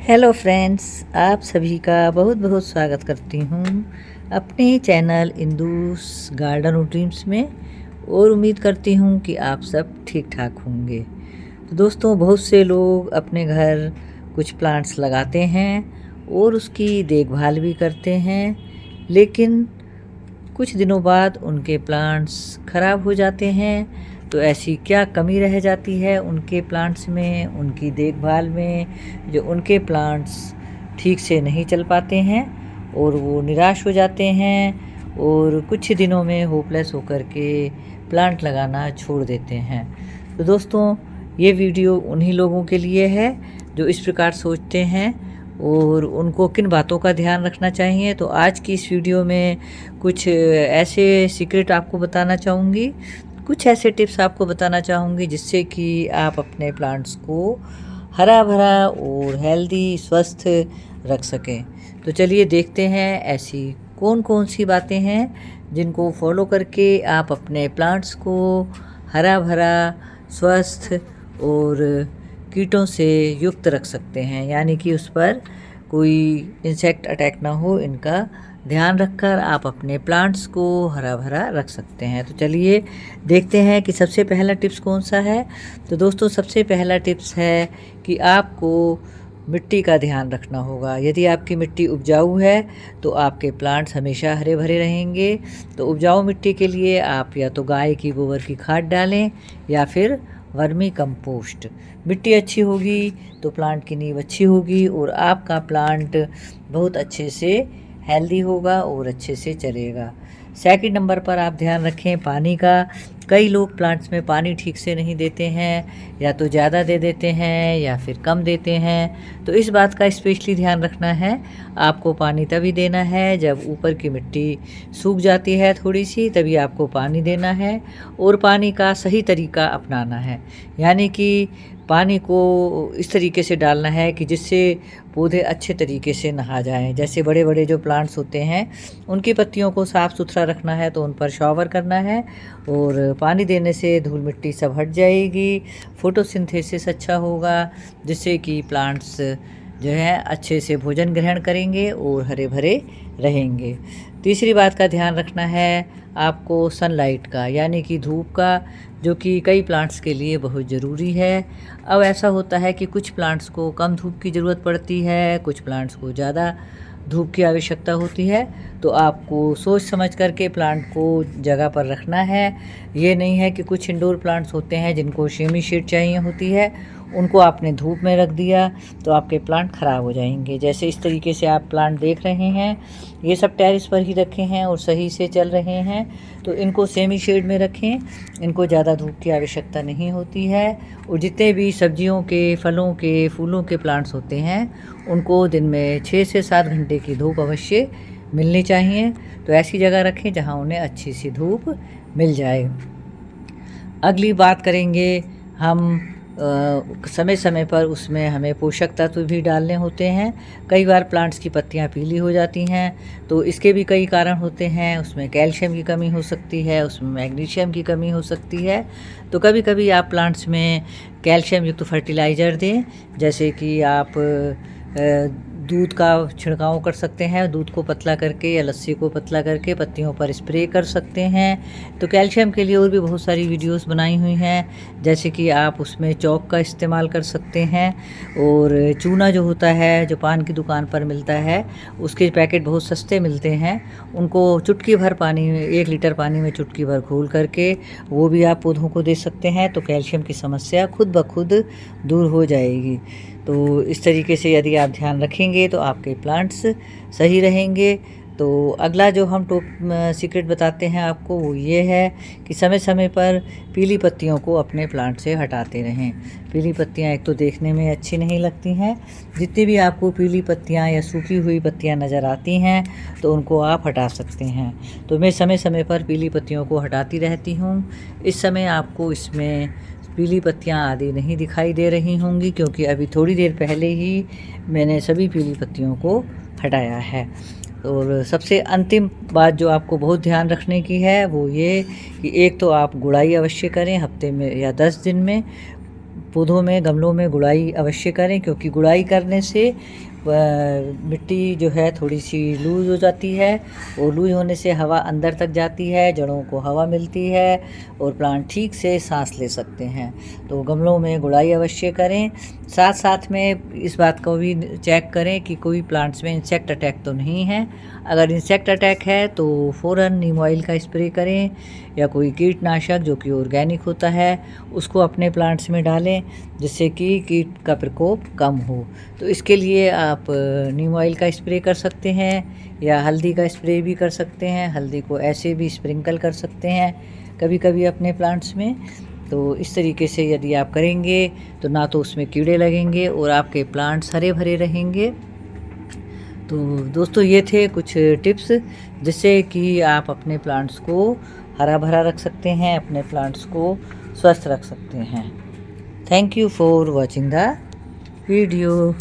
Hello friends, आप सभी का बहुत बहुत स्वागत करती हूँ अपने चैनल इंदूस गार्डन और ड्रीम्स में। और उम्मीद करती हूँ कि आप सब ठीक ठाक होंगे। तो दोस्तों, बहुत से लोग अपने घर कुछ प्लांट्स लगाते हैं और उसकी देखभाल भी करते हैं, लेकिन कुछ दिनों बाद उनके प्लांट्स ख़राब हो जाते हैं। तो ऐसी क्या कमी रह जाती है उनके प्लांट्स में, उनकी देखभाल में, जो उनके प्लांट्स ठीक से नहीं चल पाते हैं और वो निराश हो जाते हैं और कुछ दिनों में होपलेस होकर के प्लांट लगाना छोड़ देते हैं। तो दोस्तों, ये वीडियो उन्हीं लोगों के लिए है जो इस प्रकार सोचते हैं और उनको किन बातों का ध्यान रखना चाहिए। तो आज की इस वीडियो में कुछ ऐसे सीक्रेट आपको बताना चाहूँगी, कुछ ऐसे टिप्स आपको बताना चाहूँगी जिससे कि आप अपने प्लांट्स को हरा भरा और हेल्दी स्वस्थ रख सकें। तो चलिए देखते हैं ऐसी कौन कौन सी बातें हैं जिनको फॉलो करके आप अपने प्लांट्स को हरा भरा स्वस्थ और कीटों से युक्त रख सकते हैं, यानी कि उस पर कोई इंसेक्ट अटैक ना हो। इनका ध्यान रखकर आप अपने प्लांट्स को हरा भरा रख सकते हैं। तो चलिए देखते हैं कि सबसे पहला टिप्स कौन सा है। तो दोस्तों, सबसे पहला टिप्स है कि आपको मिट्टी का ध्यान रखना होगा। यदि आपकी मिट्टी उपजाऊ है तो आपके प्लांट्स हमेशा हरे भरे रहेंगे। तो उपजाऊ मिट्टी के लिए आप या तो गाय की गोबर की खाद डालें या फिर वर्मी कंपोस्ट। मिट्टी अच्छी होगी तो प्लांट की नींव अच्छी होगी और आपका प्लांट बहुत अच्छे से हेल्दी होगा और अच्छे से चलेगा। सेकंड नंबर पर आप ध्यान रखें पानी का। कई लोग प्लांट्स में पानी ठीक से नहीं देते हैं, या तो ज़्यादा दे देते हैं या फिर कम देते हैं। तो इस बात का स्पेशली ध्यान रखना है। आपको पानी तभी देना है जब ऊपर की मिट्टी सूख जाती है थोड़ी सी, तभी आपको पानी देना है और पानी का सही तरीका अपनाना है। यानी कि पानी को इस तरीके से डालना है कि जिससे पौधे अच्छे तरीके से नहा जाएं। जैसे बड़े बड़े जो प्लांट्स होते हैं उनकी पत्तियों को साफ़ सुथरा रखना है तो उन पर शॉवर करना है और पानी देने से धूल मिट्टी सब हट जाएगी, फोटोसिंथेसिस अच्छा होगा, जिससे कि प्लांट्स जो है अच्छे से भोजन ग्रहण करेंगे और हरे भरे रहेंगे। तीसरी बात का ध्यान रखना है आपको सनलाइट का, यानी कि धूप का, जो कि कई प्लांट्स के लिए बहुत ज़रूरी है। अब ऐसा होता है कि कुछ प्लांट्स को कम धूप की ज़रूरत पड़ती है, कुछ प्लांट्स को ज़्यादा धूप की आवश्यकता होती है। तो आपको सोच समझ कर के प्लांट को जगह पर रखना है। ये नहीं है कि कुछ इंडोर प्लांट्स होते हैं जिनको सेमी शेड चाहिए होती है, उनको आपने धूप में रख दिया तो आपके प्लांट ख़राब हो जाएंगे। जैसे इस तरीके से आप प्लांट देख रहे हैं, ये सब टेरेस पर ही रखे हैं और सही से चल रहे हैं। तो इनको सेमी शेड में रखें, इनको ज़्यादा धूप की आवश्यकता नहीं होती है। और जितने भी सब्जियों के, फलों के, फूलों के प्लांट्स होते हैं उनको दिन में 6 से 7 घंटे की धूप अवश्य मिलनी चाहिए। तो ऐसी जगह रखें जहां उन्हें अच्छी सी धूप मिल जाए। अगली बात करेंगे हम समय समय पर उसमें हमें पोषक तत्व भी डालने होते हैं। कई बार प्लांट्स की पत्तियां पीली हो जाती हैं, तो इसके भी कई कारण होते हैं। उसमें कैल्शियम की कमी हो सकती है, उसमें मैग्नीशियम की कमी हो सकती है। तो कभी कभी आप प्लांट्स में कैल्शियम युक्त फर्टिलाइज़र दें, जैसे कि आप दूध का छिड़काव कर सकते हैं। दूध को पतला करके या लस्सी को पतला करके पत्तियों पर स्प्रे कर सकते हैं। तो कैल्शियम के लिए और भी बहुत सारी वीडियोस बनाई हुई हैं, जैसे कि आप उसमें चौक का इस्तेमाल कर सकते हैं। और चूना जो होता है, जो पान की दुकान पर मिलता है, उसके पैकेट बहुत सस्ते मिलते हैं। उनको चुटकी भर पानी में, 1 लीटर पानी में चुटकी भर घोल करके वो भी आप पौधों को दे सकते हैं। तो कैल्शियम की समस्या खुद ब खुद दूर हो जाएगी। तो इस तरीके से यदि आप ध्यान रखेंगे तो आपके प्लांट्स सही रहेंगे। तो अगला जो हम सीक्रेट बताते हैं आपको, वो ये है कि समय समय पर पीली पत्तियों को अपने प्लांट से हटाते रहें। पीली पत्तियां एक तो देखने में अच्छी नहीं लगती हैं। जितनी भी आपको पीली पत्तियां या सूखी हुई पत्तियां नज़र आती हैं तो उनको आप हटा सकते हैं। तो मैं समय समय पर पीली पत्तियों को हटाती रहती हूँ। इस समय आपको इसमें पीली पत्तियां आदि नहीं दिखाई दे रही होंगी, क्योंकि अभी थोड़ी देर पहले ही मैंने सभी पीली पत्तियों को हटाया है। और सबसे अंतिम बात जो आपको बहुत ध्यान रखने की है वो ये कि एक तो आप गुड़ाई अवश्य करें हफ्ते में या 10 दिन में। पौधों में, गमलों में गुड़ाई अवश्य करें, क्योंकि गुड़ाई करने से मिट्टी जो है थोड़ी सी लूज़ हो जाती है, और लूज़ होने से हवा अंदर तक जाती है, जड़ों को हवा मिलती है और प्लांट ठीक से सांस ले सकते हैं। तो गमलों में गुड़ाई अवश्य करें। साथ साथ में इस बात को भी चेक करें कि कोई प्लांट्स में इंसेक्ट अटैक तो नहीं है। अगर इंसेक्ट अटैक है तो फ़ौरन नीम ऑयल का स्प्रे करें, या कोई कीटनाशक जो कि ऑर्गेनिक होता है उसको अपने प्लांट्स में डालें, जिससे कि कीट का प्रकोप कम हो। तो इसके लिए आप नीम ऑयल का स्प्रे कर सकते हैं, या हल्दी का स्प्रे भी कर सकते हैं। हल्दी को ऐसे भी स्प्रिंकल कर सकते हैं कभी कभी अपने प्लांट्स में। तो इस तरीके से यदि आप करेंगे तो ना तो उसमें कीड़े लगेंगे और आपके प्लांट्स हरे भरे रहेंगे। तो दोस्तों, ये थे कुछ टिप्स जिससे कि आप अपने प्लांट्स को हरा भरा रख सकते हैं, अपने प्लांट्स को स्वस्थ रख सकते हैं। Thank you for watching the video.